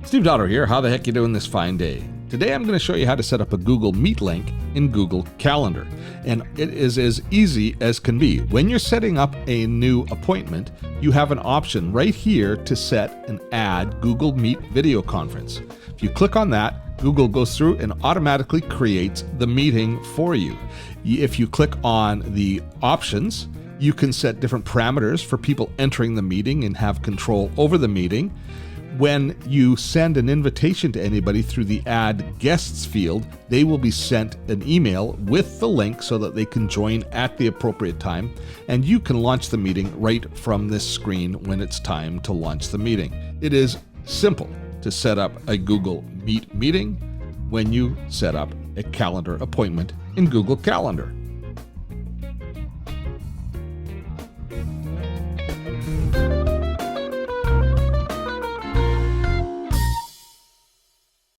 Steve Dotto here. How the heck you doing this fine day? Today I'm going to show you how to set up a Google Meet link in Google Calendar. And it is as easy as can be. When you're setting up a new appointment, you have an option right here to set and add Google Meet video conference. If you click on that, Google goes through and automatically creates the meeting for you. If you click on the options, you can set different parameters for people entering the meeting and have control over the meeting. When you send an invitation to anybody through the Add Guests field, they will be sent an email with the link so that they can join at the appropriate time, and you can launch the meeting right from this screen when it's time to launch the meeting. It is simple to set up a Google Meet meeting when you set up a calendar appointment in Google Calendar.